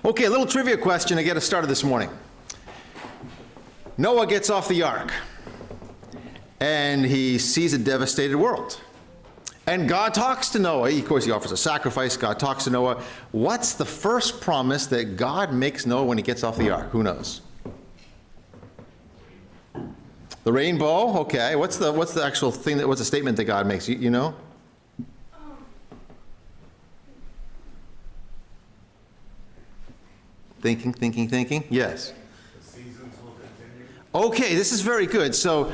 Okay, a little trivia question to get us started this morning. Noah gets off the ark, and he sees a devastated world. And God talks to Noah. Of course, he offers a sacrifice. God talks to Noah. What's the first promise that God makes Noah when he gets off the ark? Who knows? The rainbow. Okay. What's the actual thing? What's the statement that God makes? You know? Thinking. Yes. The seasons will continue. Okay, this is very good. So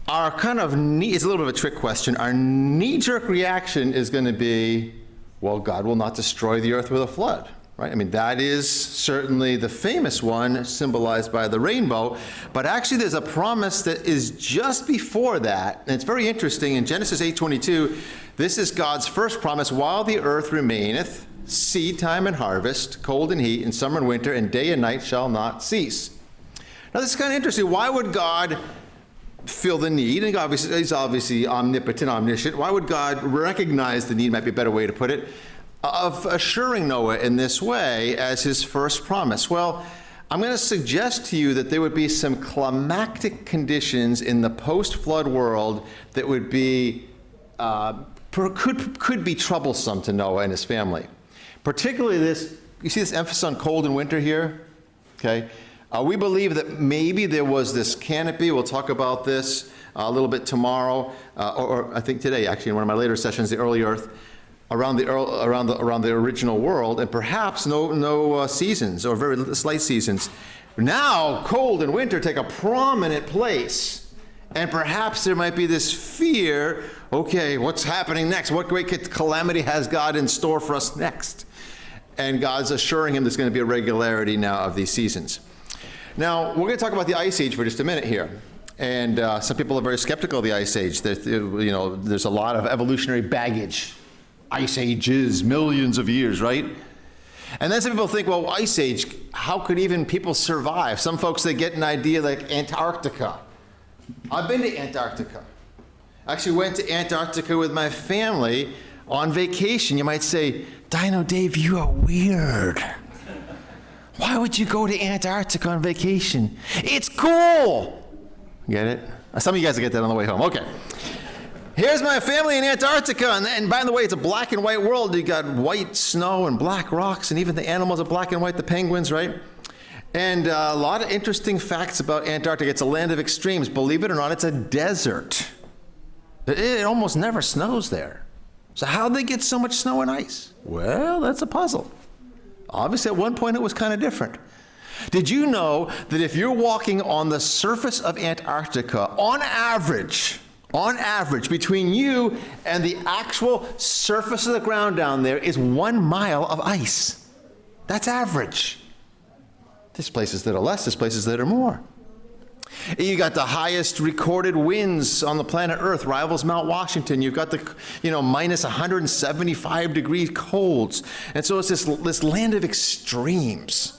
our kind of it's a little bit of a trick question. Our knee-jerk reaction is going to be, well, God will not destroy the earth with a flood, right? I mean, that is certainly the famous one symbolized by the rainbow. But actually, there's a promise that is just before that. And it's very interesting. In Genesis 8:22, this is God's first promise. While the earth remaineth, seed time and harvest, cold and heat, and summer and winter, and day and night shall not cease. Now, this is kind of interesting. Why would God feel the need? And he's obviously omnipotent, omniscient. Why would God recognize the need, might be a better way to put it, of assuring Noah in this way as his first promise? Well, I'm going to suggest to you that there would be some climactic conditions in the post-flood world that would be, could be troublesome to Noah and his family. Particularly this, you see this emphasis on cold and winter here? Okay. We believe that maybe there was this canopy. We'll talk about this a little bit tomorrow, or I think today, actually, in one of my later sessions, the early Earth, around the original world, and perhaps no seasons or very slight seasons. Now, cold and winter take a prominent place, and perhaps there might be this fear. Okay, what's happening next? What great calamity has God in store for us next? And God's assuring him there's going to be a regularity now of these seasons. Now, we're going to talk about the Ice Age for just a minute here. And some people are very skeptical of the Ice Age. There's a lot of evolutionary baggage. Ice Ages, millions of years, right? And then some people think, well, Ice Age, how could even people survive? Some folks, they get an idea like Antarctica. I've been to Antarctica. I actually went to Antarctica with my family on vacation. You might say, Dino Dave, you are weird. Why would you go to Antarctica on vacation? It's cool. Get it? Some of you guys will get that on the way home. Okay. Here's my family in Antarctica. And by the way, it's a black and white world. You got white snow and black rocks, and even the animals are black and white, the penguins, right? And a lot of interesting facts about Antarctica. It's a land of extremes. Believe it or not, it's a desert. It almost never snows there. So how'd they get so much snow and ice? Well, that's a puzzle. Obviously, at one point, it was kind of different. Did you know that if you're walking on the surface of Antarctica, on average, between you and the actual surface of the ground down there is 1 mile of ice? That's average. There's places that are less, there's places that are more. You got the highest recorded winds on the planet Earth, rivals Mount Washington. You've got the, minus 175 degree colds. And so it's this land of extremes.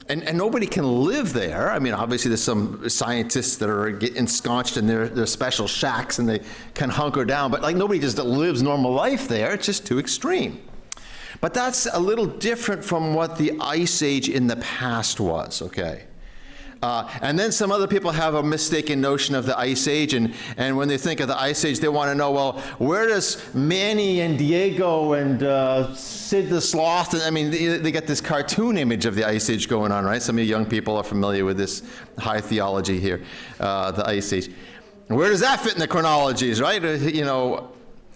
And nobody can live there. I mean, obviously there's some scientists that are ensconced in their special shacks and they can hunker down, but nobody just lives normal life there. It's just too extreme. But that's a little different from what the Ice Age in the past was, okay? And then some other people have a mistaken notion of the Ice Age, and when they think of the Ice Age, they want to know, well, where does Manny and Diego and Sid the Sloth, they got this cartoon image of the Ice Age going on, right? Some of you young people are familiar with this high theology here, the Ice Age. Where does that fit in the chronologies, right?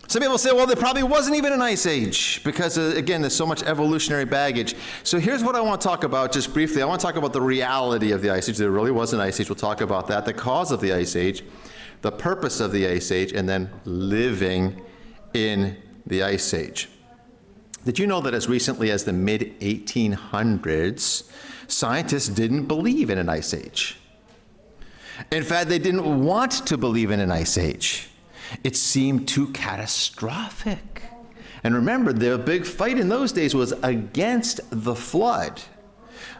Some people say, well, there probably wasn't even an Ice Age because, again, there's so much evolutionary baggage. So here's what I want to talk about just briefly. I want to talk about the reality of the Ice Age. There really was an Ice Age. We'll talk about that, the cause of the Ice Age, the purpose of the Ice Age, and then living in the Ice Age. Did you know that as recently as the mid-1800s, scientists didn't believe in an Ice Age? In fact, they didn't want to believe in an Ice Age. It seemed too catastrophic. And remember, the big fight in those days was against the flood.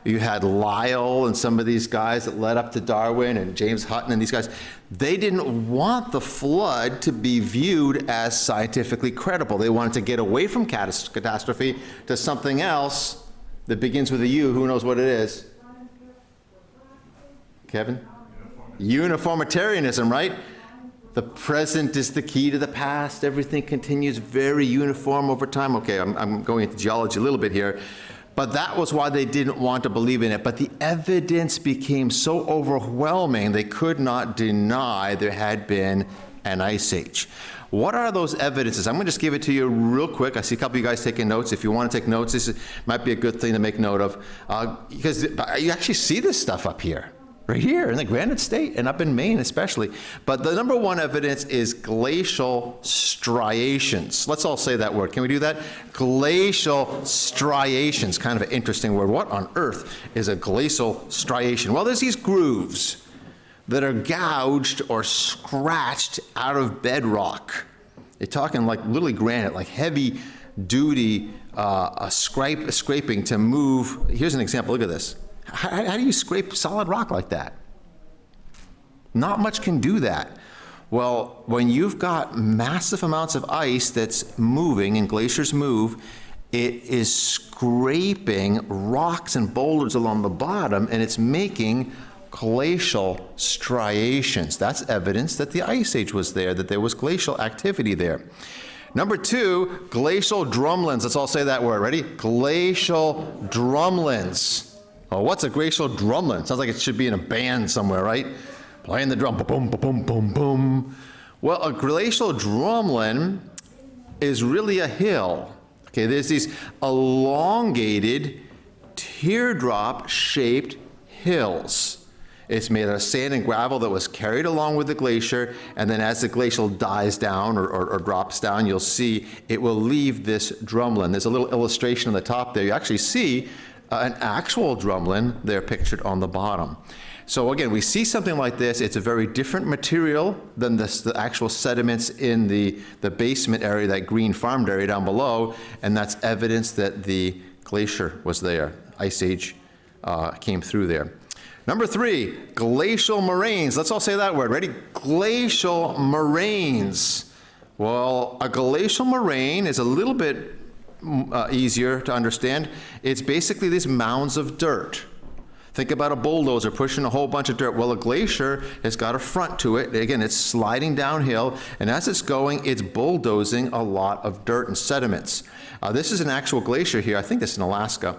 You had Lyell and some of these guys that led up to Darwin and James Hutton and these guys. They didn't want the flood to be viewed as scientifically credible. They wanted to get away from catastrophe to something else that begins with a U. Who knows what it is? Kevin? Uniformitarianism, right? The present is the key to the past. Everything continues very uniform over time. Okay, I'm going into geology a little bit here. But that was why they didn't want to believe in it. But the evidence became so overwhelming, they could not deny there had been an ice age. What are those evidences? I'm going to just give it to you real quick. I see a couple of you guys taking notes. If you want to take notes, might be a good thing to make note of. Because you actually see this stuff up here. Right here in the Granite State and up in Maine especially. But the number one evidence is glacial striations. Let's all say that word. Can we do that? Glacial striations. Kind of an interesting word. What on earth is a glacial striation? Well, there's these grooves that are gouged or scratched out of bedrock. You're talking like literally granite, like heavy duty scraping to move. Here's an example. Look at this. How do you scrape solid rock like that? Not much can do that. Well, when you've got massive amounts of ice that's moving, and glaciers move, it is scraping rocks and boulders along the bottom, and it's making glacial striations. That's evidence that the ice age was there, that there was glacial activity there. Number two, glacial drumlins. Let's all say that word. Ready? Glacial drumlins. Oh, what's a glacial drumlin? Sounds like it should be in a band somewhere, right? Playing the drum, boom, boom, boom, boom, boom. Well, a glacial drumlin is really a hill. Okay, there's these elongated, teardrop-shaped hills. It's made of sand and gravel that was carried along with the glacier, and then as the glacier dies down or drops down, you'll see it will leave this drumlin. There's a little illustration on the top there. You actually see an actual drumlin there pictured on the bottom. So again, we see something like this. It's a very different material than the actual sediments in the basement area, that green farmed area down below, and that's evidence that the glacier was there. Ice age came through there. Number three, glacial moraines. Let's all say that word. Ready? Glacial moraines. Well, a glacial moraine is a little bit easier to understand. It's basically these mounds of dirt. Think about a bulldozer pushing a whole bunch of dirt. Well, a glacier has got a front to it. Again, it's sliding downhill, and as it's going, it's bulldozing a lot of dirt and sediments. This is an actual glacier here. I think this is in Alaska.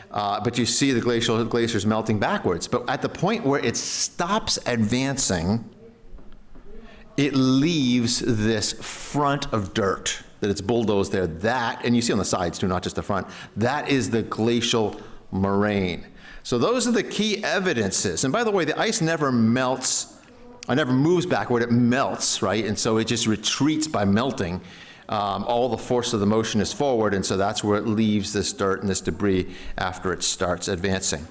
But you see the glaciers melting backwards. But at the point where it stops advancing, it leaves this front of dirt that it's bulldozed there. That, and you see on the sides too, not just the front, that is the glacial moraine. So those are the key evidences. And by the way, the ice never melts, or never moves backward, it melts, right? And so it just retreats by melting. All the force of the motion is forward, and so that's where it leaves this dirt and this debris after it starts advancing.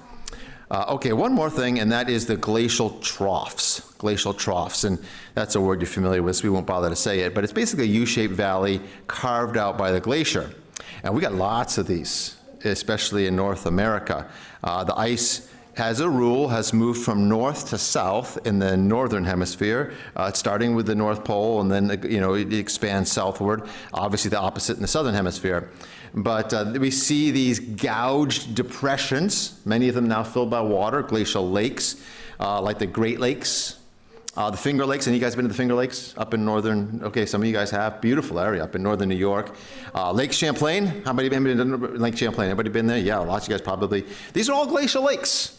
Okay, one more thing, and that is the glacial troughs. Glacial troughs, and that's a word you're familiar with, so we won't bother to say it, but it's basically a U-shaped valley carved out by the glacier. And we got lots of these, especially in North America. The ice, as a rule, has moved from north to south in the northern hemisphere, starting with the North Pole, and then it expands southward. Obviously, the opposite in the southern hemisphere. But we see these gouged depressions, many of them now filled by water, glacial lakes, like the Great Lakes, the Finger Lakes. Any of you guys been to the Finger Lakes up in northern? Okay, some of you guys have. Beautiful area up in northern New York. Lake Champlain. How many have been to Lake Champlain? Anybody been there? Yeah, lots of you guys probably. These are all glacial lakes.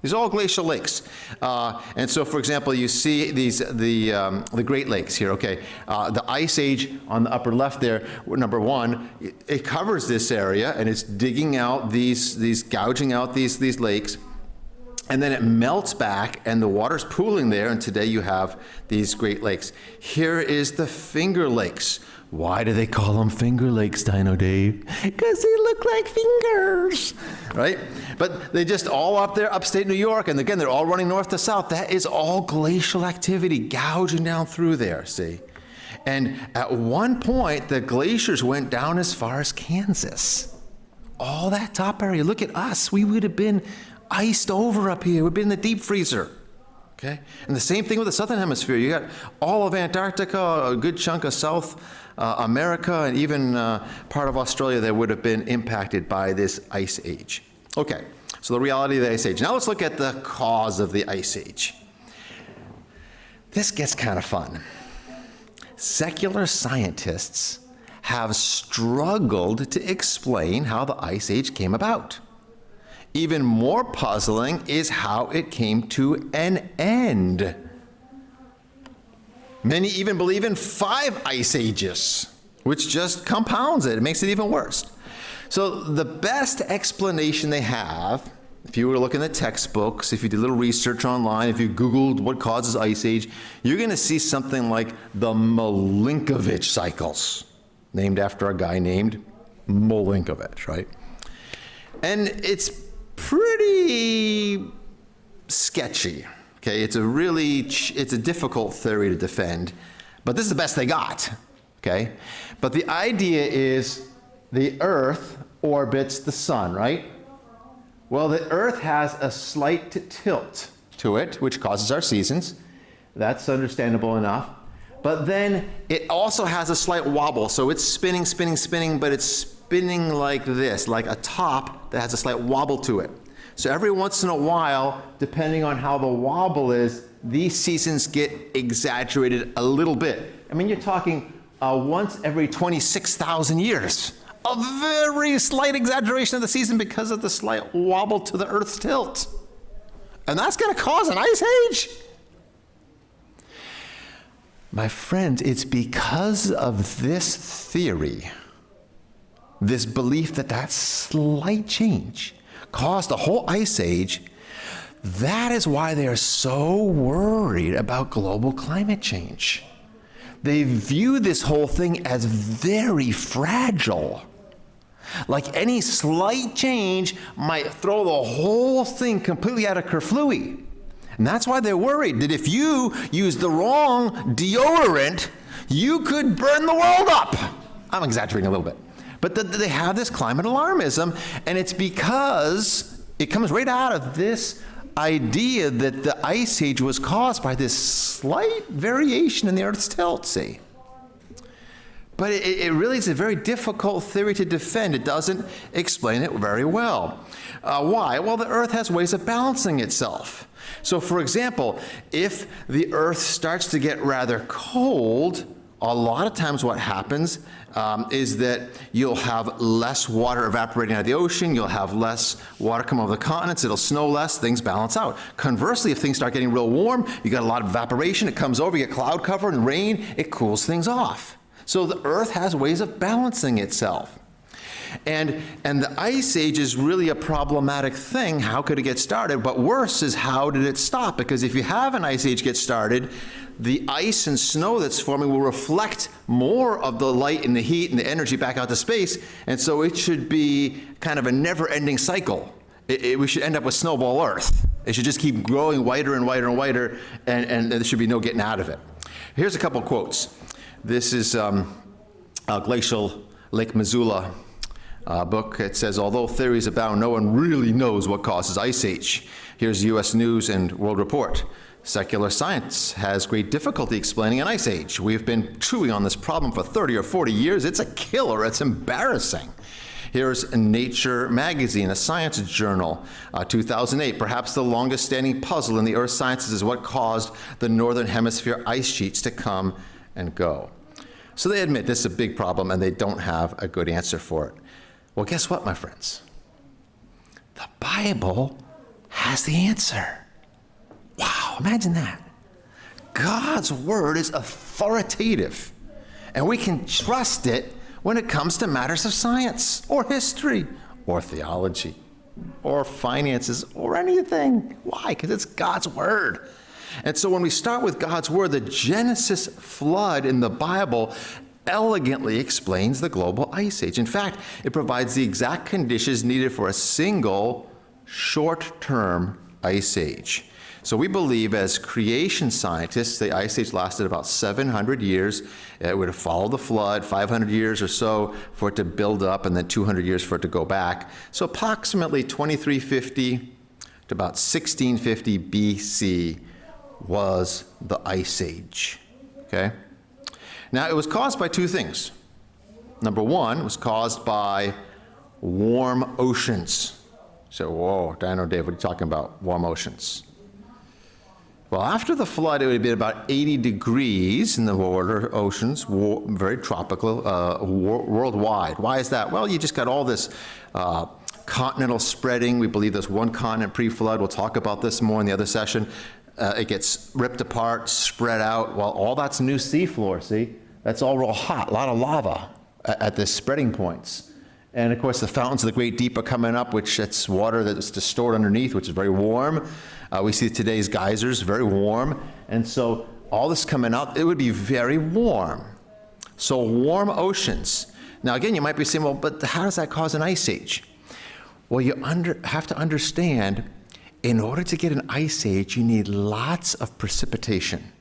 These are all glacial lakes. And so, for example, you see the Great Lakes here, okay. The Ice Age on the upper left there, number one, it covers this area, and it's digging out gouging out these lakes, and then it melts back, and the water's pooling there, and today you have these Great Lakes. Here is the Finger Lakes. Why do they call them Finger Lakes, Dino Dave? Because they look like fingers, right? But they just all up there, upstate New York, and again, they're all running north to south. That is all glacial activity, gouging down through there, see? And at one point, the glaciers went down as far as Kansas. All that top area. Look at us. We would have been iced over up here. We'd been in the deep freezer. Okay? And the same thing with the southern hemisphere. You got all of Antarctica, a good chunk of South America, and even part of Australia that would have been impacted by this ice age. Okay, so the reality of the Ice Age. Now let's look at the cause of the Ice Age. This gets kind of fun. Secular scientists have struggled to explain how the Ice Age came about. Even more puzzling is how it came to an end. Many even believe in 5 ice ages, which just compounds it. It makes it even worse. So the best explanation they have, if you were to look in the textbooks, if you did a little research online, if you Googled what causes ice age, you're going to see something like the Milankovitch Cycles, named after a guy named Milankovitch, right? And it's pretty sketchy. Okay, it's a difficult theory to defend, but this is the best they got, okay? But the idea is the Earth orbits the sun, right? Well, the Earth has a slight tilt to it, which causes our seasons. That's understandable enough. But then it also has a slight wobble, so it's spinning, but it's spinning like this, like a top that has a slight wobble to it. So every once in a while, depending on how the wobble is, these seasons get exaggerated a little bit. I mean, you're talking once every 26,000 years. A very slight exaggeration of the season because of the slight wobble to the Earth's tilt. And that's going to cause an ice age. My friends, it's because of this theory, this belief that slight change caused a whole ice age. That is why they are so worried about global climate change. They view this whole thing as very fragile. Like any slight change might throw the whole thing completely out of kerflooey. And that's why they're worried that if you use the wrong deodorant, you could burn the world up. I'm exaggerating a little bit. But they have this climate alarmism, and it's because it comes right out of this idea that the Ice Age was caused by this slight variation in the Earth's tilt, see? But it really is a very difficult theory to defend. It doesn't explain it very well. Why? Well, the Earth has ways of balancing itself. So, for example, if the Earth starts to get rather cold, a lot of times what happens is that you'll have less water evaporating out of the ocean, you'll have less water come over the continents, it'll snow less, things balance out. Conversely, if things start getting real warm, you got a lot of evaporation, it comes over, you get cloud cover and rain, it cools things off. So the Earth has ways of balancing itself. And the Ice Age is really a problematic thing. How could it get started? But worse is, how did it stop? Because if you have an Ice Age get started, the ice and snow that's forming will reflect more of the light and the heat and the energy back out to space, and so it should be kind of a never-ending cycle. We should end up with snowball Earth. It should just keep growing whiter and whiter and whiter, and there should be no getting out of it. Here's a couple quotes. This is Glacial Lake Missoula book. It says, although theories abound, no one really knows what causes Ice Age. Here's U.S. News and World Report. Secular science has great difficulty explaining an ice age. We've been chewing on this problem for 30 or 40 years. It's a killer. It's embarrassing. Here's Nature magazine, a science journal, 2008. Perhaps the longest standing puzzle in the earth sciences is what caused the northern hemisphere ice sheets to come and go. So they admit this is a big problem and they don't have a good answer for it. Well, guess what, my friends? The Bible has the answer. Wow, imagine that. God's word is authoritative, and we can trust it when it comes to matters of science or history or theology or finances or anything. Why? Because it's God's word. And so when we start with God's word, the Genesis flood in the Bible elegantly explains the global ice age. In fact, it provides the exact conditions needed for a single short-term ice age. So we believe, as creation scientists, the ice age lasted about 700 years. It would have followed the flood, 500 years or so for it to build up, and then 200 years for it to go back. So approximately 2350 to about 1650 BC was the ice age. Okay? Now, it was caused by two things. Number one, it was caused by warm oceans. So, whoa, Dino Dave, what are you talking about? Warm oceans. Well, after the flood, it would have been about 80 degrees in the water oceans, very tropical, worldwide. Why is that? Well, you just got all this continental spreading. We believe there's one continent pre-flood. We'll talk about this more in the other session. It gets ripped apart, spread out. Well, all that's new seafloor, see? That's all real hot, a lot of lava at the spreading points. And of course, the fountains of the Great Deep are coming up, which it's water that's just stored underneath, which is very warm. We see today's geysers, very warm. And so all this coming out, it would be very warm. So warm oceans. Now again, you might be saying, well, but how does that cause an ice age? Well, you have to understand, in order to get an ice age, you need lots of precipitation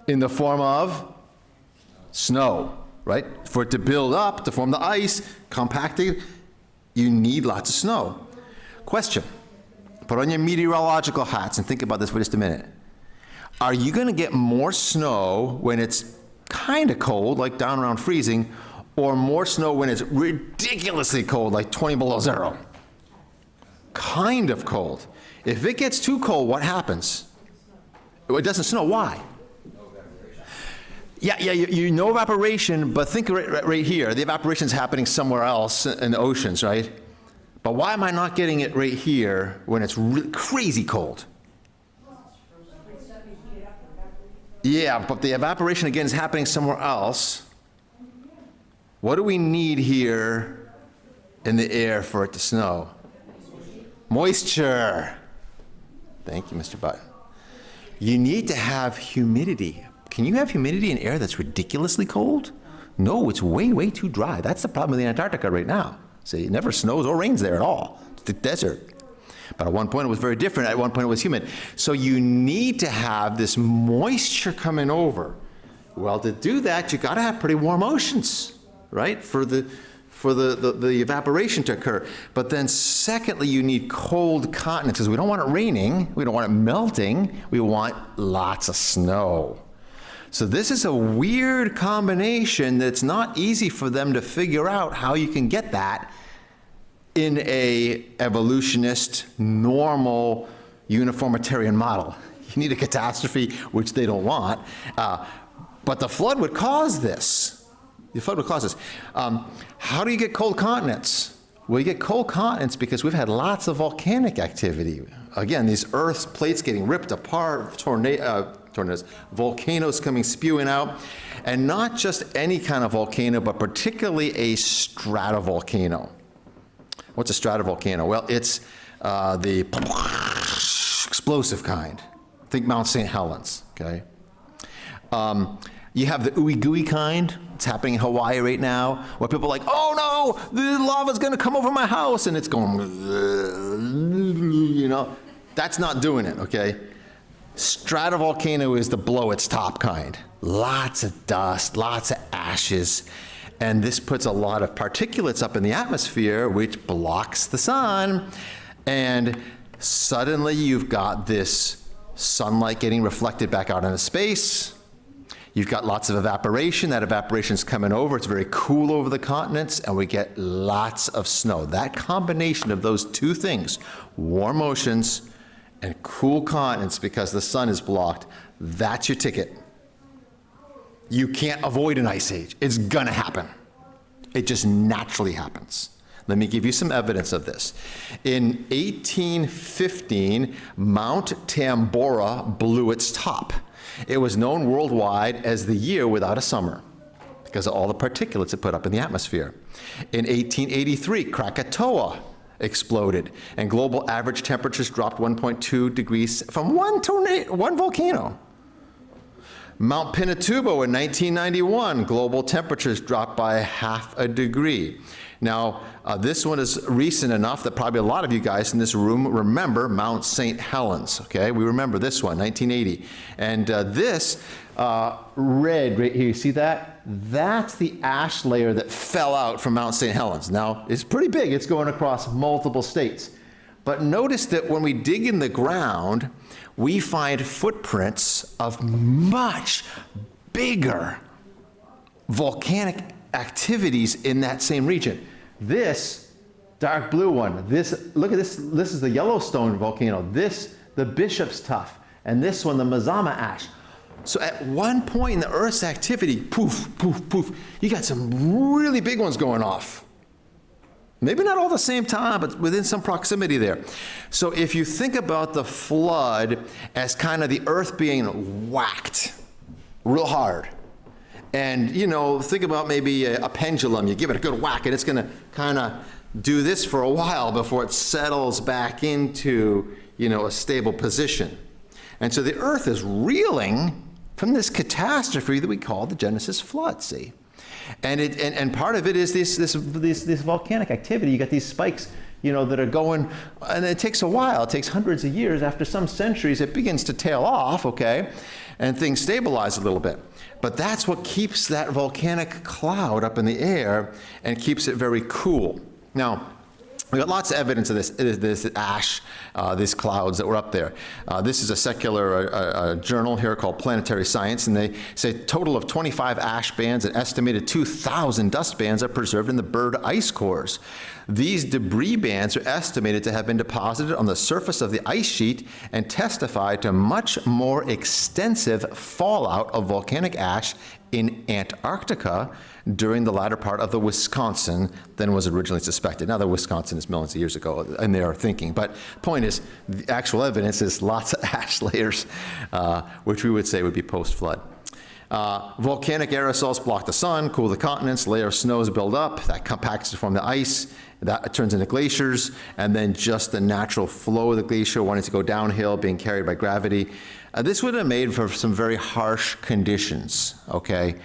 in the form of snow, right? For it to build up, to form the ice, compacted, you need lots of snow. Question, put on your meteorological hats and think about this for just a minute. Are you going to get more snow when it's kind of cold, like down around freezing, or more snow when it's ridiculously cold, like 20 below zero? Kind of cold. If it gets too cold, what happens? It doesn't snow. Why? Yeah, you know evaporation, but think right here. The evaporation is happening somewhere else in the oceans, right? But why am I not getting it right here when it's really crazy cold? Yeah, but the evaporation, again, is happening somewhere else. What do we need here in the air for it to snow? Moisture. Thank you, Mr. Button. You need to have humidity. Can you have humidity in air that's ridiculously cold? No, it's way, way too dry. That's the problem in Antarctica right now. See, it never snows or rains there at all. It's the desert. But at one point it was very different. At one point it was humid. So you need to have this moisture coming over. Well, to do that, you got to have pretty warm oceans, right? For the evaporation to occur. But then secondly, you need cold continents, because we don't want it raining, we don't want it melting, we want lots of snow. So this is a weird combination that's not easy for them to figure out how you can get that in a evolutionist, normal, uniformitarian model. You need a catastrophe, which they don't want. But the flood would cause this. The flood would cause this. How do you get cold continents? Well, you get cold continents because we've had lots of volcanic activity. Again, these Earth's plates getting ripped apart, tornadoes, volcanoes coming spewing out, and not just any kind of volcano, but particularly a stratovolcano. What's a stratovolcano? Well, it's the explosive kind. Think Mount St. Helens, okay? You have the ooey gooey kind. It's happening in Hawaii right now, where people are like, oh no, the lava's gonna come over my house, and it's going, you know. That's not doing it, okay? Stratovolcano is the blow its top kind. Lots of dust, lots of ashes, and this puts a lot of particulates up in the atmosphere, which blocks the sun, and suddenly you've got this sunlight getting reflected back out into space. You've got lots of evaporation. That evaporation's coming over. It's very cool over the continents, and we get lots of snow. That combination of those two things, warm oceans and cool continents because the sun is blocked, that's your ticket. You can't avoid an ice age. It's gonna happen. It just naturally happens. Let me give you some evidence of this. In 1815, Mount Tambora blew its top. It was known worldwide as the year without a summer because of all the particulates it put up in the atmosphere. In 1883, Krakatoa exploded, and global average temperatures dropped 1.2 degrees from one volcano. Mount Pinatubo in 1991, global temperatures dropped by half a degree. Now, this one is recent enough that probably a lot of you guys in this room remember Mount St. Helens, okay? We remember this one, 1980. And this red right here, you see that? That's the ash layer that fell out from Mount St. Helens. Now, it's pretty big. It's going across multiple states. But notice that when we dig in the ground, we find footprints of much bigger volcanic activities in that same region. This dark blue one. Look at this. This is the Yellowstone volcano. This, the Bishop's Tuff, and this one, the Mazama ash. So at one point in the Earth's activity, poof, poof, poof, you got some really big ones going off. Maybe not all at the same time, but within some proximity there. So if you think about the flood as kind of the Earth being whacked real hard, and, think about maybe a pendulum. You give it a good whack, and it's going to kind of do this for a while before it settles back into, a stable position. And so the Earth is reeling from this catastrophe that we call the Genesis flood, see? And part of it is this volcanic activity. You got these spikes, that are going, and it takes a while. It takes hundreds of years. After some centuries, it begins to tail off, okay? And things stabilize a little bit. But that's what keeps that volcanic cloud up in the air and keeps it very cool. Now, we got lots of evidence of this ash, these clouds that were up there. This is a secular journal here called Planetary Science, and they say a total of 25 ash bands and estimated 2,000 dust bands are preserved in the bird ice cores. These debris bands are estimated to have been deposited on the surface of the ice sheet and testify to much more extensive fallout of volcanic ash in Antarctica during the latter part of the Wisconsin than was originally suspected. Now, the Wisconsin is millions of years ago, and they are thinking. But point is, the actual evidence is lots of ash layers, which we would say would be post-flood. Volcanic aerosols block the sun, cool the continents, layer of snows build up, that compacts to form the ice, that turns into glaciers, and then just the natural flow of the glacier wanting to go downhill, being carried by gravity. This would have made for some very harsh conditions, okay,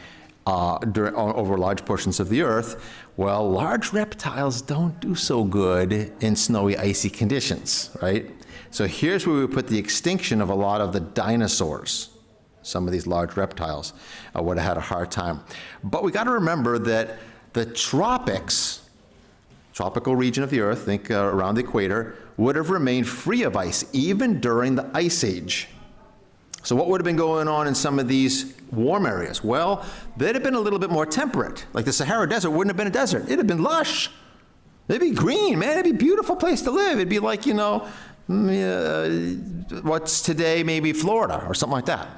over large portions of the Earth. Well, large reptiles don't do so good in snowy, icy conditions, right? So here's where we put the extinction of a lot of the dinosaurs. Some of these large reptiles would have had a hard time. But we got to remember that the tropics, tropical region of the Earth, think around the equator, would have remained free of ice even during the Ice Age. So what would have been going on in some of these warm areas? Well, they'd have been a little bit more temperate. Like the Sahara Desert wouldn't have been a desert. It'd have been lush. It'd be green, man. It'd be a beautiful place to live. It'd be like, what's today maybe Florida or something like that.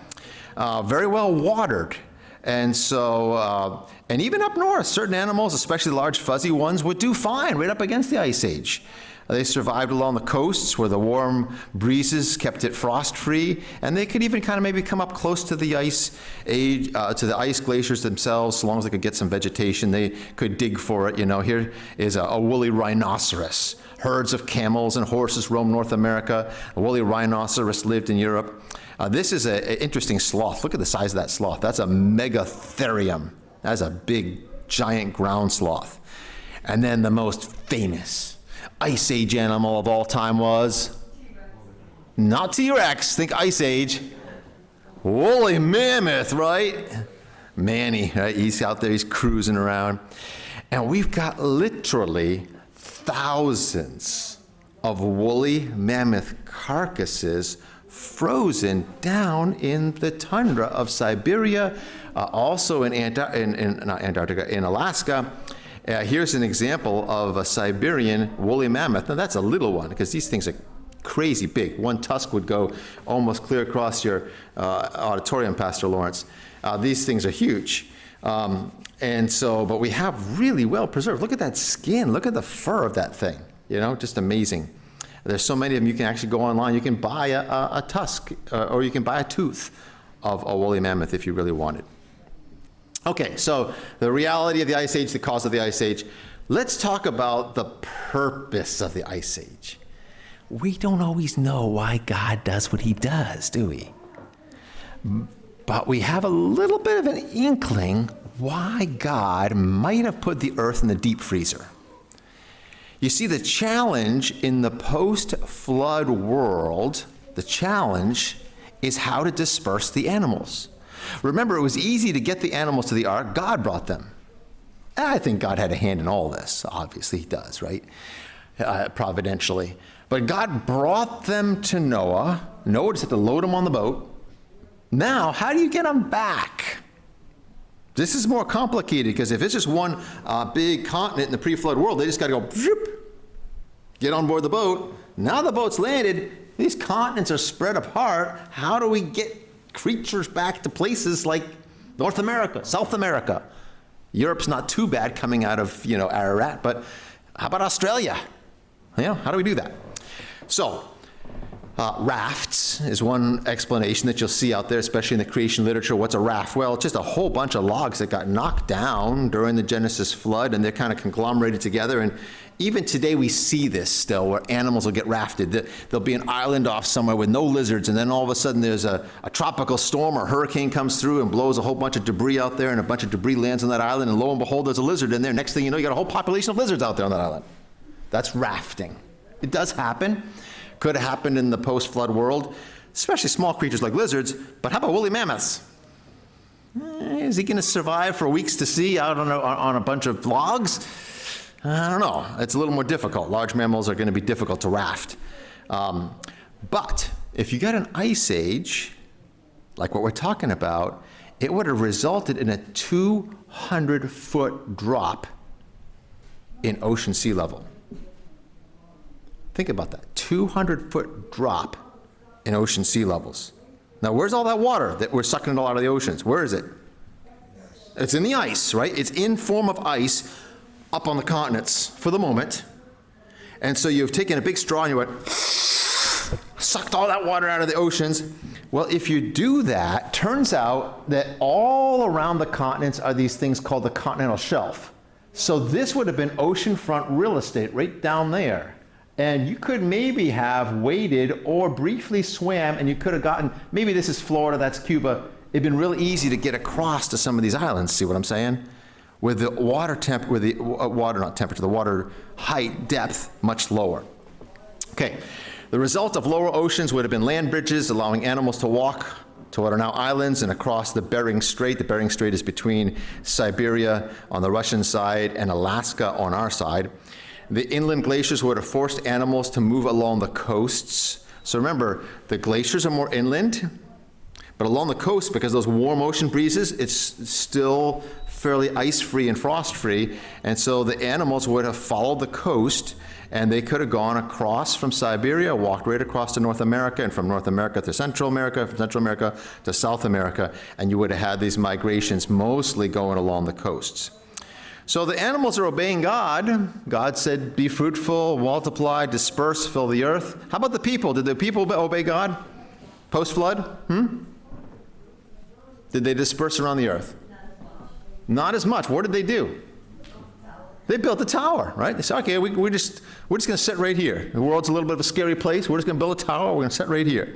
Very well watered. And so, and even up north, certain animals, especially large fuzzy ones, would do fine right up against the Ice Age. They survived along the coasts where the warm breezes kept it frost-free, and they could even kind of maybe come up close to the ice age, to the ice glaciers themselves, so long as they could get some vegetation. They could dig for it. Here is a woolly rhinoceros. Herds of camels and horses roam North America. A woolly rhinoceros lived in Europe. This is an interesting sloth. Look at the size of that sloth. That's a megatherium. That's a big, giant ground sloth. And then the most famous Ice Age animal of all time was not T-Rex, think Ice Age. Woolly mammoth, right? Manny, right? He's out there, he's cruising around. And we've got literally thousands of woolly mammoth carcasses frozen down in the tundra of Siberia, also in Alaska. Here's an example of a Siberian woolly mammoth. Now that's a little one because these things are crazy big. One tusk would go almost clear across your auditorium, Pastor Lawrence. These things are huge. But we have really well preserved. Look at that skin. Look at the fur of that thing. Just amazing. There's so many of them. You can actually go online. You can buy a tusk or you can buy a tooth of a woolly mammoth if you really wanted. Okay, so the reality of the Ice Age, the cause of the Ice Age. Let's talk about the purpose of the Ice Age. We don't always know why God does what he does, do we? But we have a little bit of an inkling why God might have put the earth in the deep freezer. You see, the challenge in the post-flood world, the challenge is how to disperse the animals. Remember, it was easy to get the animals to the ark. God brought them. And I think God had a hand in all this. Obviously, he does, right? Providentially. But God brought them to Noah. Noah just had to load them on the boat. Now, how do you get them back? This is more complicated because if it's just one big continent in the pre-flood world, they just got to go, zoop, get on board the boat. Now the boat's landed. These continents are spread apart. How do we get creatures back to places like North America, South America? Europe's not too bad coming out of, Ararat, but how about Australia? How do we do that? So, rafts is one explanation that you'll see out there, especially in the creation literature. What's a raft? Well, it's just a whole bunch of logs that got knocked down during the Genesis flood, and they're kind of conglomerated together. And even today we see this still, where animals will get rafted. There'll be an island off somewhere with no lizards, and then all of a sudden there's a tropical storm or hurricane comes through and blows a whole bunch of debris out there, and a bunch of debris lands on that island, and lo and behold, there's a lizard in there. Next thing you know, you got a whole population of lizards out there on that island. That's rafting. It does happen. Could have happened in the post-flood world, especially small creatures like lizards, but how about woolly mammoths? Is he going to survive for weeks to sea out on a bunch of logs? I don't know. It's a little more difficult. Large mammals are going to be difficult to raft. But if you got an ice age, like what we're talking about, it would have resulted in a 200-foot drop in ocean sea level. Think about that, 200-foot drop in ocean sea levels. Now, where's all that water that we're sucking it all out of the oceans? Where is it? It's in the ice, right? It's in form of ice up on the continents for the moment. And so you've taken a big straw and you went, sucked all that water out of the oceans. Well, if you do that, turns out that all around the continents are these things called the continental shelf. So this would have been oceanfront real estate right down there. And you could maybe have waded or briefly swam, and you could have gotten, maybe this is Florida, that's Cuba. It'd been really easy to get across to some of these islands, see what I'm saying? With the water the water height, depth, much lower. Okay, the result of lower oceans would have been land bridges, allowing animals to walk to what are now islands and across the Bering Strait. The Bering Strait is between Siberia on the Russian side and Alaska on our side. The inland glaciers would have forced animals to move along the coasts. So remember, the glaciers are more inland, but along the coast, because those warm ocean breezes, it's still fairly ice-free and frost-free, and so the animals would have followed the coast, and they could have gone across from Siberia, walked right across to North America, and from North America to Central America, from Central America to South America, and you would have had these migrations mostly going along the coasts. So the animals are obeying God. God said, be fruitful, multiply, disperse, fill the earth. How about the people? Did the people obey God post-flood? Did they disperse around the earth? Not as much. What did they do? They built a tower, right? They said, okay, we're just going to sit right here. The world's a little bit of a scary place. We're just going to build a tower. We're going to sit right here.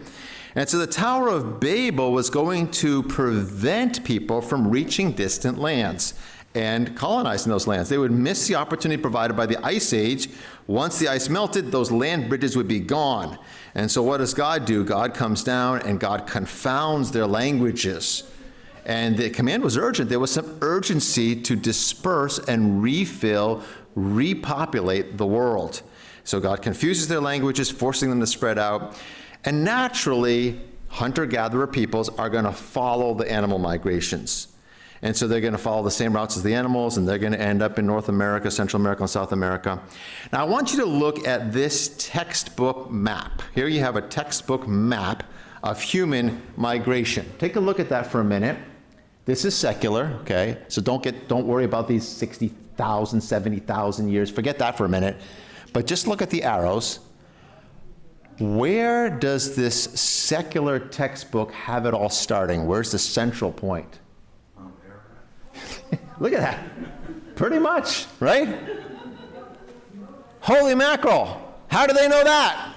And so the Tower of Babel was going to prevent people from reaching distant lands and colonizing those lands. They would miss the opportunity provided by the Ice Age. Once the ice melted, those land bridges would be gone. And so what does God do? God comes down and God confounds their languages. And the command was urgent. There was some urgency to disperse and refill, repopulate the world. So God confuses their languages, forcing them to spread out. And naturally, hunter-gatherer peoples are going to follow the animal migrations. And so they're going to follow the same routes as the animals, and they're going to end up in North America, Central America, and South America. Now, I want you to look at this textbook map. Here you have a textbook map of human migration. Take a look at that for a minute. This is secular, okay? So don't worry about these 60,000, 70,000 years. Forget that for a minute. But just look at the arrows. Where does this secular textbook have it all starting? Where's the central point? Look at that. Pretty much, right? Holy mackerel. How do they know that?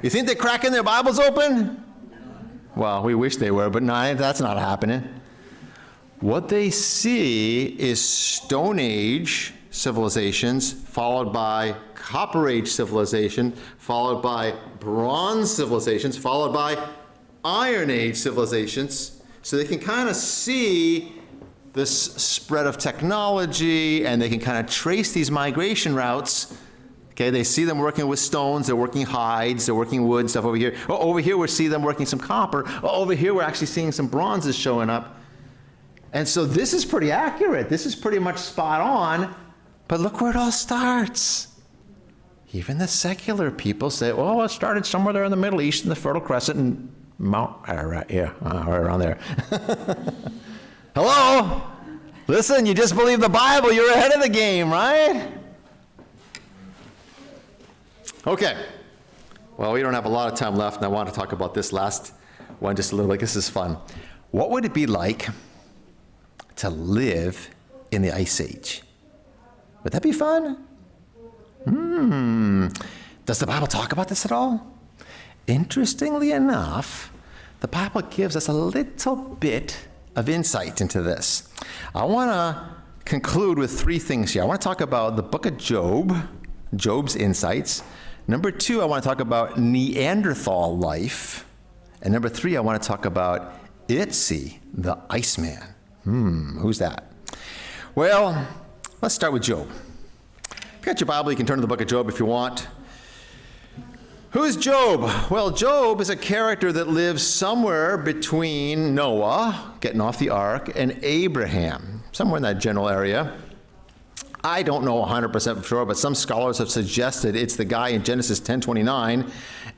You think they're cracking their Bibles open? Well, we wish they were, but no, that's not happening. What they see is Stone Age civilizations, followed by Copper Age civilization, followed by Bronze civilizations, followed by Iron Age civilizations. So they can kind of see this spread of technology, and they can kind of trace these migration routes. Okay, they see them working with stones, they're working hides, they're working wood, stuff over here. Oh, over here we see them working some copper. Oh, over here we're actually seeing some bronzes showing up. And so this is pretty accurate. This is pretty much spot on. But look where it all starts. Even the secular people say, well, it started somewhere there in the Middle East, in the Fertile Crescent, and Mount Ararat, right around there. Hello? Listen, you just believe the Bible, you're ahead of the game, right? Okay. Well, we don't have a lot of time left, and I want to talk about this last one just a little bit. This is fun. What would it be like to live in the Ice Age? Would that be fun? Does the Bible talk about this at all? Interestingly enough, the Bible gives us a little bit of insight into this. I want to conclude with three things here. I want to talk about the book of Job, Job's insights. Number two, I want to talk about Neanderthal life. And number three, I want to talk about Woetzel, the Iceman. Who's that? Well, let's start with Job. If you got your Bible, you can turn to the book of Job if you want. Who is Job? Well, Job is a character that lives somewhere between Noah, getting off the ark, and Abraham, somewhere in that general area. I don't know 100% for sure, but some scholars have suggested it's the guy in Genesis 10:29,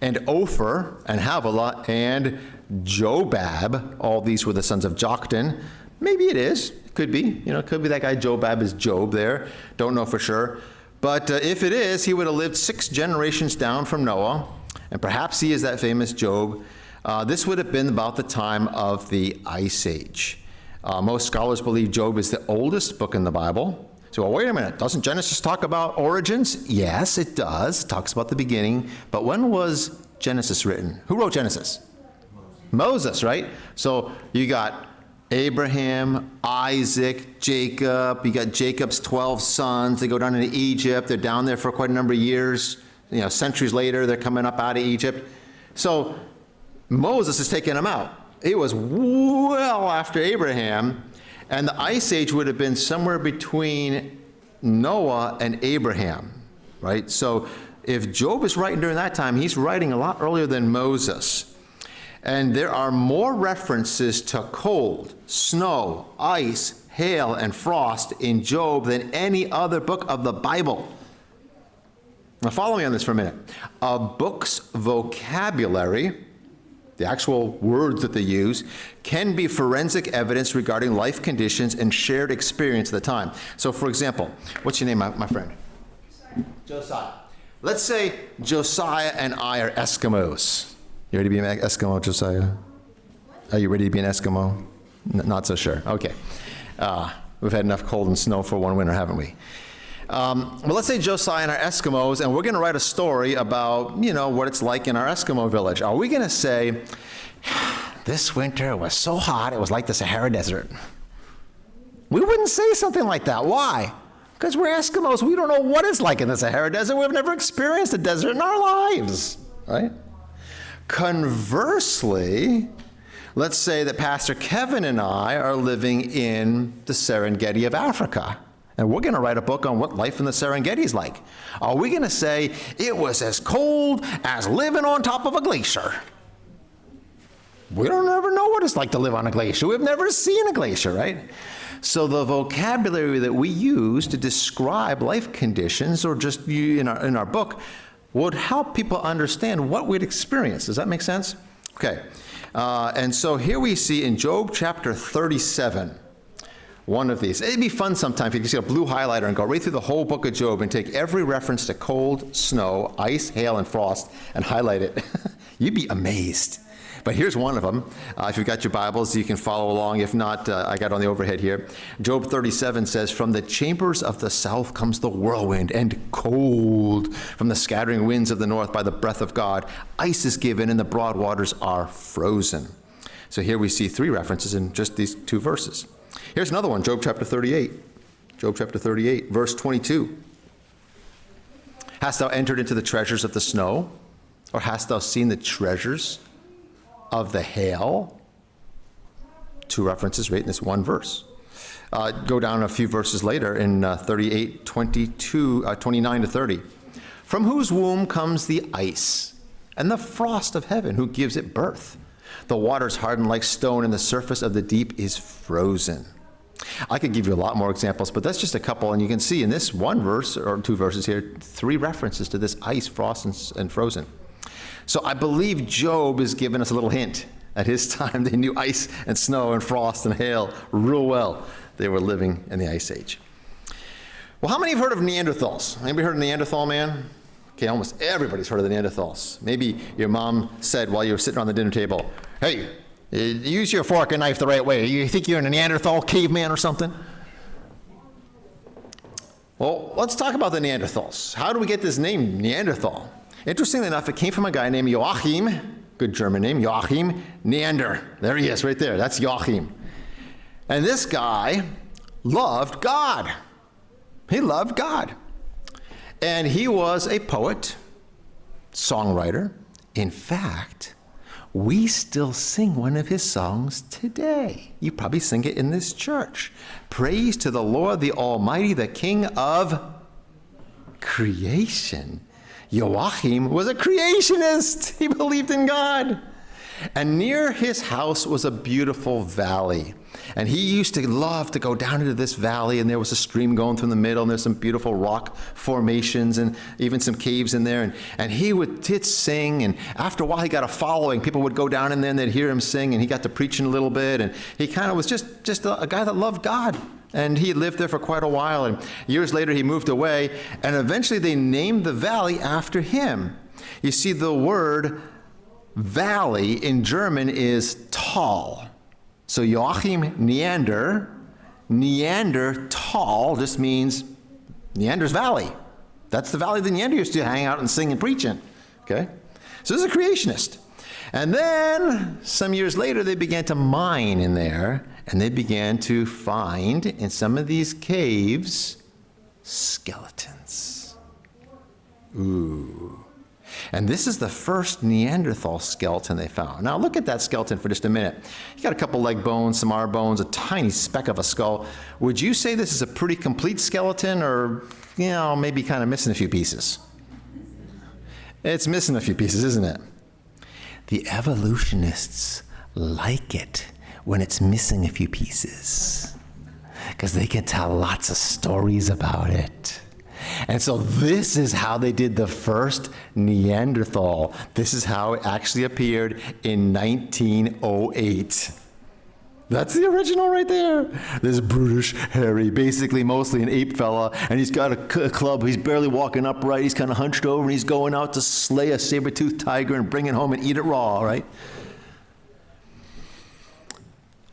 and Ophir, and Havilah, and Jobab. All these were the sons of Joktan. Maybe it is. It could be. It could be that guy Jobab is Job there. Don't know for sure. But if it is, he would have lived 6 generations down from Noah, and perhaps he is that famous Job. This would have been about the time of the Ice Age. Most scholars believe Job is the oldest book in the Bible. So, well, wait a minute, doesn't Genesis talk about origins? Yes, it does. It talks about the beginning. But when was Genesis written? Who wrote Genesis? Moses, right? So you got Abraham, Isaac, Jacob. You got Jacob's 12 sons. They go down into Egypt. They're down there for quite a number of years. Centuries later, they're coming up out of Egypt. So Moses is taking them out. It was well after Abraham, and the Ice Age would have been somewhere between Noah and Abraham, right? So if Job is writing during that time, he's writing a lot earlier than Moses. And there are more references to cold, snow, ice, hail, and frost in Job than any other book of the Bible. Now follow me on this for a minute. A book's vocabulary, the actual words that they use, can be forensic evidence regarding life conditions and shared experience at the time. So for example, what's your name, my friend? Josiah. Let's say Josiah and I are Eskimos. You ready to be an Eskimo, Josiah? Are you ready to be an Eskimo? Not so sure. Okay. We've had enough cold and snow for one winter, haven't we? Well, let's say Josiah and our Eskimos, and we're going to write a story about, what it's like in our Eskimo village. Are we going to say, this winter was so hot, it was like the Sahara Desert? We wouldn't say something like that. Why? Because we're Eskimos. We don't know what it's like in the Sahara Desert. We've never experienced a desert in our lives, right? Conversely, let's say that Pastor Kevin and I are living in the Serengeti of Africa, and we're going to write a book on what life in the Serengeti is like. Are we going to say it was as cold as living on top of a glacier? We don't ever know what it's like to live on a glacier. We've never seen a glacier, right? So the vocabulary that we use to describe life conditions, or just in our book, would help people understand what we'd experience. Does that make sense? Okay. And so here we see in Job chapter 37, one of these. It'd be fun sometime if you could see a blue highlighter and go right through the whole book of Job and take every reference to cold, snow, ice, hail, and frost and highlight it. You'd be amazed. But here's one of them. If you've got your Bibles, you can follow along. If not, I got it on the overhead here. Job 37 says, "From the chambers of the south comes the whirlwind, and cold from the scattering winds of the north by the breath of God. Ice is given, and the broad waters are frozen." So here we see 3 references in just these 2 verses. Here's another one, Job chapter 38. Job chapter 38, verse 22. "Hast thou entered into the treasures of the snow? Or hast thou seen the treasures of the hail?" 2 references right in this one verse. Go down a few verses later in 38, 29 to 30. "From whose womb comes the ice, and the frost of heaven, who gives it birth? The waters harden like stone, and the surface of the deep is frozen." I could give you a lot more examples, but that's just a couple, and you can see in this one verse, or two verses here, 3 references to this ice, frost, and frozen. So I believe Job is giving us a little hint. At his time, they knew ice and snow and frost and hail real well. They were living in the Ice Age. Well, how many have heard of Neanderthals? Anybody heard of Neanderthal man? Okay, almost everybody's heard of the Neanderthals. Maybe your mom said while you were sitting around the dinner table, hey, use your fork and knife the right way. You think you're a Neanderthal caveman or something? Well, let's talk about the Neanderthals. How do we get this name, Neanderthal? Interestingly enough, it came from a guy named Joachim, good German name, Joachim Neander. There he is right there. That's Joachim. And this guy loved God. He loved God. And he was a poet, songwriter. In fact, we still sing one of his songs today. You probably sing it in this church. Praise to the Lord, the Almighty, the King of creation. Joachim was a creationist. He believed in God. And near his house was a beautiful valley. And he used to love to go down into this valley, and there was a stream going through the middle, and there's some beautiful rock formations and even some caves in there. And he'd sing, and after a while he got a following. People would go down in there and they'd hear him sing, and he got to preaching a little bit, and he kind of was just a guy that loved God. And he lived there for quite a while, and years later he moved away, and eventually they named the valley after him. You see, the word valley in German is Tal. So Joachim Neanderthal just means Neander's valley. That's the valley that Neander used to hang out and sing and preach in. Okay? So this is a creationist. And then some years later they began to mine in there, and they began to find in some of these caves skeletons. Ooh. And this is the first Neanderthal skeleton they found. Now look at that skeleton for just a minute. You got a couple leg bones, some arm bones, a tiny speck of a skull. Would you say this is a pretty complete skeleton, or, maybe kind of missing a few pieces? It's missing a few pieces, isn't it? The evolutionists like it when it's missing a few pieces, because they can tell lots of stories about it. And so this is how they did the first Neanderthal. This is how it actually appeared in 1908. That's the original right there. This brutish, hairy, basically mostly an ape fella, and he's got a club. He's barely walking upright. He's kind of hunched over, and he's going out to slay a saber-toothed tiger and bring it home and eat it raw, right?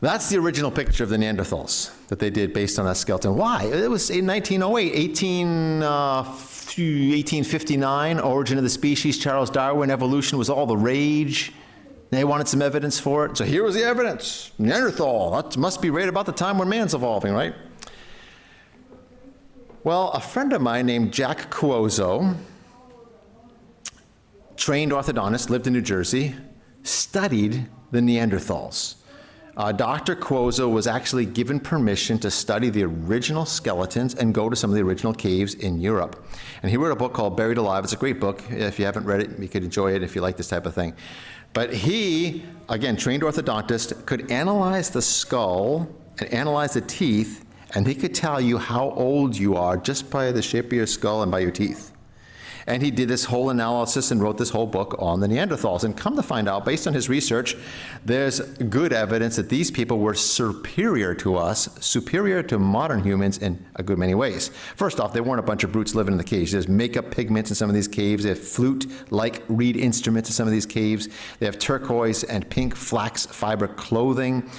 That's the original picture of the Neanderthals that they did based on that skeleton. Why? It was in 1908, 1859, origin of the species, Charles Darwin, evolution was all the rage. They wanted some evidence for it. So here was the evidence. Neanderthal, that must be right about the time when man's evolving, right? Well, a friend of mine named Jack Woetzel, trained orthodontist, lived in New Jersey, studied the Neanderthals. Dr. Woetzel was actually given permission to study the original skeletons and go to some of the original caves in Europe. And he wrote a book called Buried Alive. It's a great book. If you haven't read it, you could enjoy it if you like this type of thing. But he, again, trained orthodontist, could analyze the skull and analyze the teeth, and he could tell you how old you are just by the shape of your skull and by your teeth. And he did this whole analysis and wrote this whole book on the Neanderthals. And come to find out, based on his research, there's good evidence that these people were superior to us, superior to modern humans in a good many ways. First off, they weren't a bunch of brutes living in the caves. There's makeup pigments in some of these caves. They have flute-like reed instruments in some of these caves. They have turquoise and pink flax fiber clothing.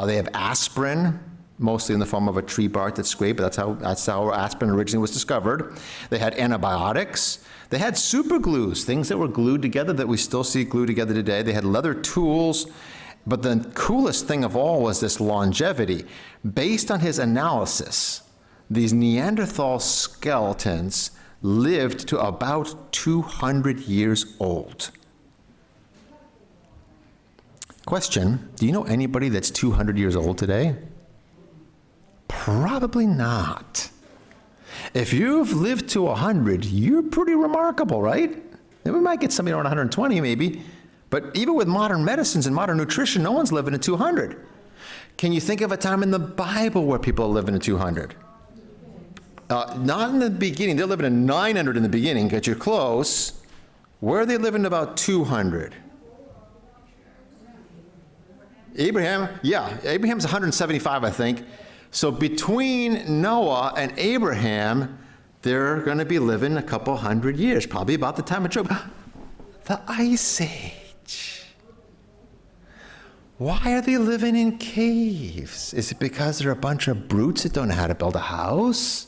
They have aspirin, mostly in the form of a tree bark that's scraped, but that's how aspirin originally was discovered. They had antibiotics. They had super glues, things that were glued together that we still see glued together today. They had leather tools. But the coolest thing of all was this longevity. Based on his analysis, these Neanderthal skeletons lived to about 200 years old. Question, do you know anybody that's 200 years old today? Probably not. If you've lived to 100, you're pretty remarkable, right? And we might get somebody around 120 maybe, but even with modern medicines and modern nutrition, no one's living to 200. Can you think of a time in the Bible where people are living to 200? Not in the beginning. They're living in 900 in the beginning, but you're close. Where are they living about 200? Abraham, yeah, Abraham's 175, I think. So between Noah and Abraham, they're going to be living a couple hundred years, probably about the time of Job. The Ice Age. Why are they living in caves? Is it because they're a bunch of brutes that don't know how to build a house?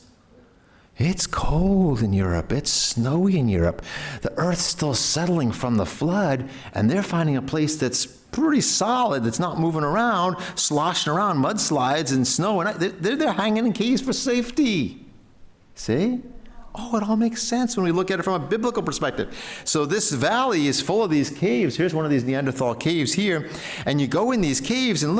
It's cold in Europe. It's snowy in Europe. The earth's still settling from the flood, and they're finding a place that's pretty solid, that's not moving around, sloshing around, mudslides and snow. And they're hanging in caves for safety. See? Oh, it all makes sense when we look at it from a biblical perspective. So this valley is full of these caves. Here's one of these Neanderthal caves here. And you go in these caves and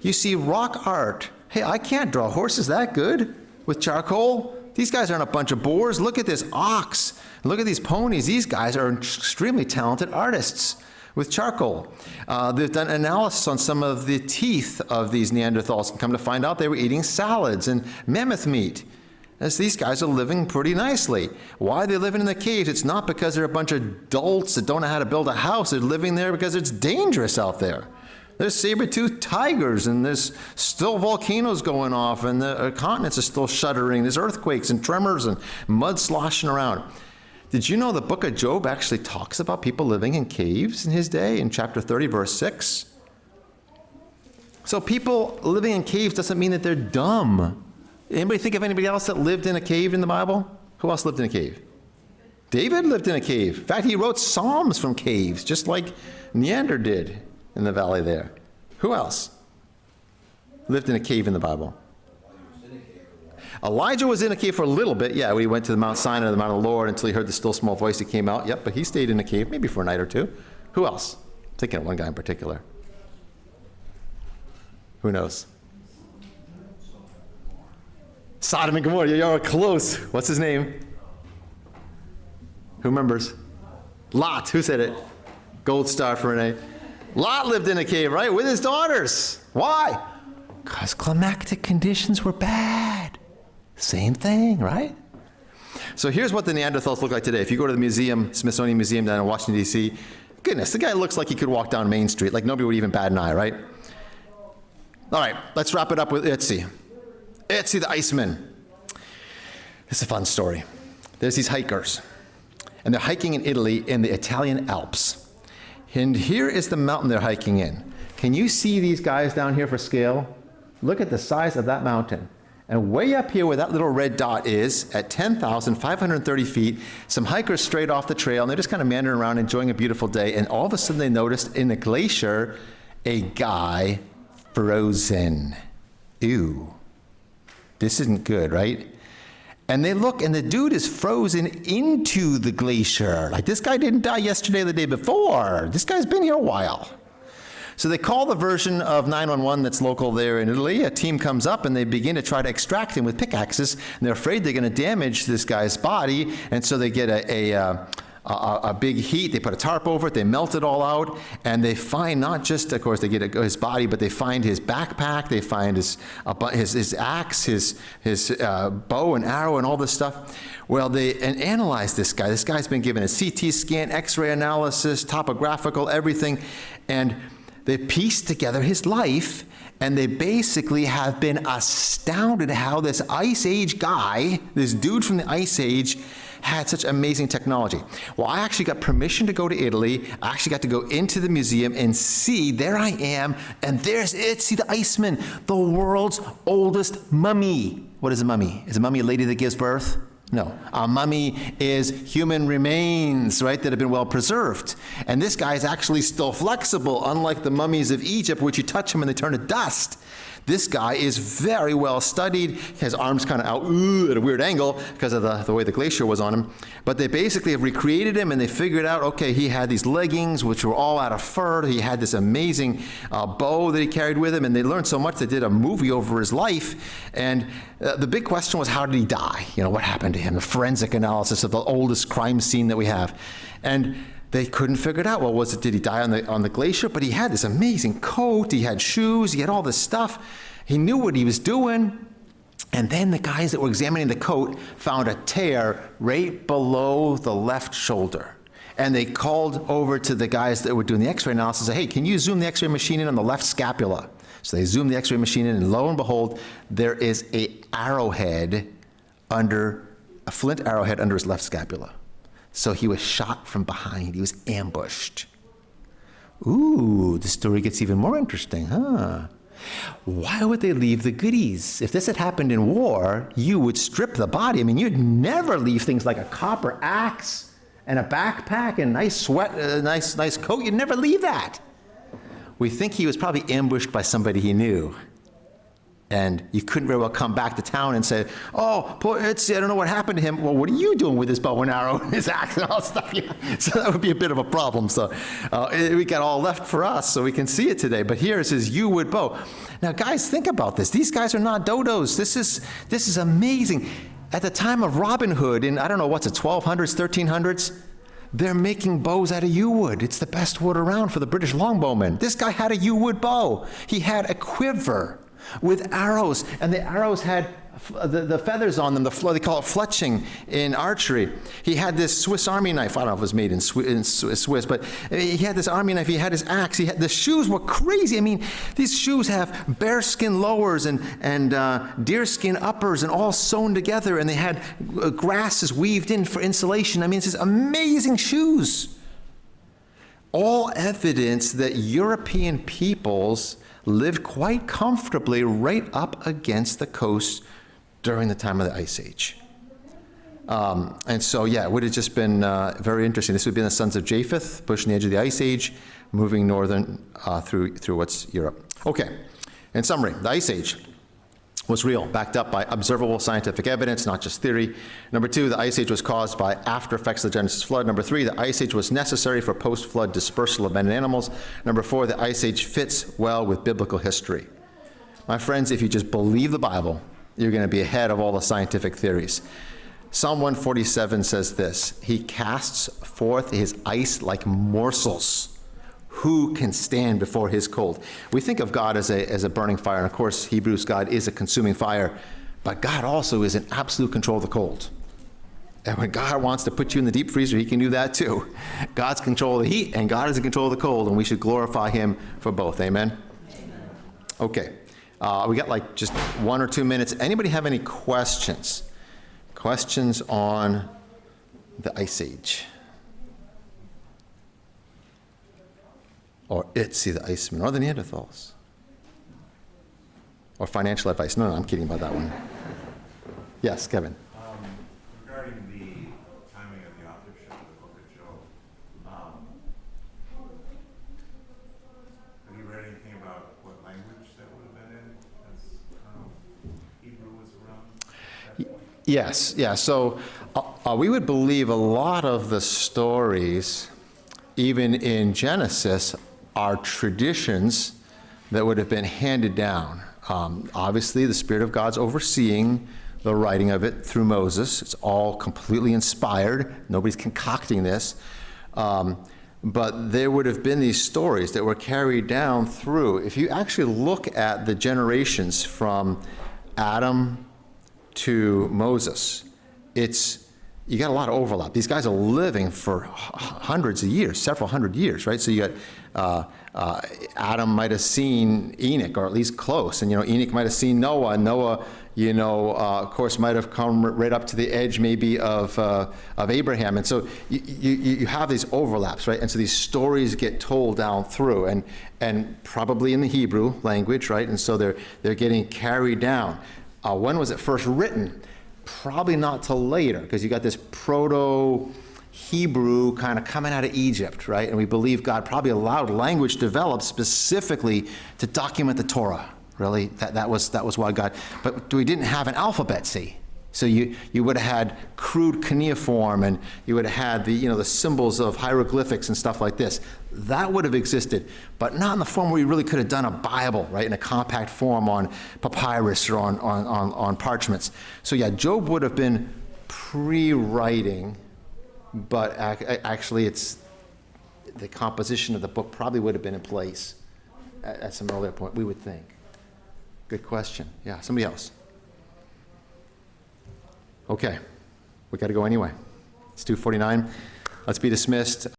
you see rock art. Hey, I can't draw horses that good with charcoal. These guys aren't a bunch of boors. Look at this ox. Look at these ponies. These guys are extremely talented artists with charcoal. They've done analysis on some of the teeth of these Neanderthals and come to find out they were eating salads and mammoth meat. As these guys are living pretty nicely. Why are they living in the caves? It's not because they're a bunch of dolts that don't know how to build a house. They're living there because it's dangerous out there. There's saber-toothed tigers, and there's still volcanoes going off, and the continents are still shuddering. There's earthquakes and tremors and mud sloshing around. Did you know the book of Job actually talks about people living in caves in his day in chapter 30, verse 6? So people living in caves doesn't mean that they're dumb. Anybody think of anybody else that lived in a cave in the Bible? Who else lived in a cave? David lived in a cave. In fact, he wrote Psalms from caves, just like Neander did in the valley there. Who else lived in a cave in the Bible? Elijah was in a cave for a little bit. Yeah, when he went to the Mount Sinai, the Mount of the Lord, until he heard the still small voice that came out. Yep, but he stayed in a cave, maybe for a night or two. Who else? I'm thinking of one guy in particular. Who knows? Sodom and Gomorrah. You're close. What's his name? Who remembers? Lot. Who said it? Gold star for Renee. Lot lived in a cave, right? With his daughters. Why? Because climactic conditions were bad. Same thing, right? So here's what the Neanderthals look like today. If you go to the museum, Smithsonian Museum down in Washington, D.C., goodness, the guy looks like he could walk down Main Street. Like nobody would even bat an eye, right? All right, let's wrap it up with Ötzi. Ötzi the Iceman. This is a fun story. There's these hikers, and they're hiking in Italy in the Italian Alps. And here is the mountain they're hiking in. Can you see these guys down here for scale? Look at the size of that mountain. And way up here where that little red dot is, at 10,530 feet, some hikers strayed off the trail, and they're just kind of meandering around enjoying a beautiful day, and all of a sudden they noticed in the glacier a guy frozen. Ew. This isn't good, right? And they look, and the dude is frozen into the glacier. Like, this guy didn't die yesterday or the day before. This guy's been here a while. So they call the version of 911 that's local there in Italy. A team comes up, and they begin to try to extract him with pickaxes. And they're afraid they're going to damage this guy's body. And so they get a big heat. They put a tarp over it. They melt it all out. And they find not just, of course, they get his body, but they find his backpack. They find his axe, his bow and arrow and all this stuff. Well, they analyze this guy. This guy's been given a CT scan, X-ray analysis, topographical, everything. And they pieced together his life, and they basically have been astounded how this Ice Age guy, this dude from the Ice Age, had such amazing technology. Well, I actually got permission to go to Italy. I actually got to go into the museum and see, there I am, and there's Ötzi the Iceman, the world's oldest mummy. What is a mummy? Is a mummy a lady that gives birth? No. A mummy is human remains, right, that have been well preserved. And this guy is actually still flexible, unlike the mummies of Egypt, which you touch them and they turn to dust. This guy is very well studied. His arms kind of out at a weird angle because of the way the glacier was on him. But they basically have recreated him, and they figured out, okay, he had these leggings, which were all out of fur. He had this amazing bow that he carried with him, and they learned so much they did a movie over his life. And the big question was, how did he die? You know, what happened to him? The forensic analysis of the oldest crime scene that we have. And they couldn't figure it out. Well, did he die on the glacier? But he had this amazing coat, he had shoes, he had all this stuff. He knew what he was doing. And then the guys that were examining the coat found a tear right below the left shoulder. And they called over to the guys that were doing the x-ray analysis and said, hey, can you zoom the x-ray machine in on the left scapula? So they zoomed the x-ray machine in, and lo and behold, there is a flint arrowhead under his left scapula. So he was shot from behind. He was ambushed. Ooh, the story gets even more interesting, huh? Why would they leave the goodies? If this had happened in war, you would strip the body. I mean, you'd never leave things like a copper axe and a backpack and nice coat. You'd never leave that. We think he was probably ambushed by somebody he knew. And you couldn't very well come back to town and say, oh, poor Ötzi, I don't know what happened to him. Well, what are you doing with his bow and arrow and his axe and all stuff? Yeah. So that would be a bit of a problem. So we got all left for us so we can see it today. But here is his yew wood bow. Now, guys, think about this. These guys are not dodos. This is amazing. At the time of Robin Hood in, I don't know, what's it, 1200s, 1300s? They're making bows out of yew wood. It's the best wood around for the British longbowmen. This guy had a yew wood bow. He had a quiver with arrows, and the arrows had the feathers on them. They call it fletching in archery. He had this Swiss Army knife. I don't know if it was made in Swiss, but he had this army knife. He had his axe. The shoes were crazy. I mean, these shoes have bearskin lowers and deerskin uppers and all sewn together, and they had grasses weaved in for insulation. I mean, it's just amazing shoes. All evidence that European peoples lived quite comfortably right up against the coast during the time of the Ice Age. And so, yeah, it would have just been very interesting. This would have been the sons of Japheth, pushing the edge of the Ice Age, moving northern through what's Europe. Okay, in summary, the Ice Age was real, backed up by observable scientific evidence, not just theory. Number two, the Ice Age was caused by after effects of the Genesis flood. Number three, the Ice Age was necessary for post-flood dispersal of men and animals. Number four, the Ice Age fits well with biblical history. My friends, if you just believe the Bible, you're going to be ahead of all the scientific theories. Psalm 147 says this, he casts forth his ice like morsels. Who can stand before his cold? We think of God as a burning fire, and of course, Hebrews, God is a consuming fire, but God also is in absolute control of the cold. And when God wants to put you in the deep freezer, he can do that too. God's control of the heat, and God is in control of the cold, and we should glorify him for both. Amen? Amen. Okay. We got like just 1 or 2 minutes. Anybody have any questions? Questions on the Ice Age? Or Ötzi the Iceman, or the Neanderthals. Or financial advice. No, I'm kidding about that one. Yes, Kevin. Regarding the timing of the authorship of the book of Job, have you read anything about what language that would have been in as Hebrew was around at that point? Yes, yeah. So we would believe a lot of the stories, even in Genesis, are traditions that would have been handed down. Obviously, the Spirit of God's overseeing the writing of it through Moses. It's all completely inspired. Nobody's concocting this. But there would have been these stories that were carried down through. If you actually look at the generations from Adam to Moses, you got a lot of overlap. These guys are living for hundreds of years, several hundred years, right? So you got Adam might have seen Enoch, or at least close, and Enoch might have seen Noah, and Noah, of course, might have come right up to the edge, maybe of Abraham, and so you have these overlaps, right? And so these stories get told down through, and probably in the Hebrew language, right? And so they're getting carried down. When was it first written? Probably not till later, because you got this proto-Hebrew kind of coming out of Egypt, right? And we believe God probably allowed language to develop specifically to document the Torah. Really, that was why God. But we didn't have an alphabet, see. So you would have had crude cuneiform, and you would have had the symbols of hieroglyphics and stuff like this. That would have existed, but not in the form where you really could have done a Bible, right, in a compact form on papyrus or on parchments. So yeah, Job would have been pre-writing, but actually it's the composition of the book probably would have been in place at some earlier point, we would think. Good question. Yeah, somebody else. Okay, we got to go anyway. It's 2:49. Let's be dismissed.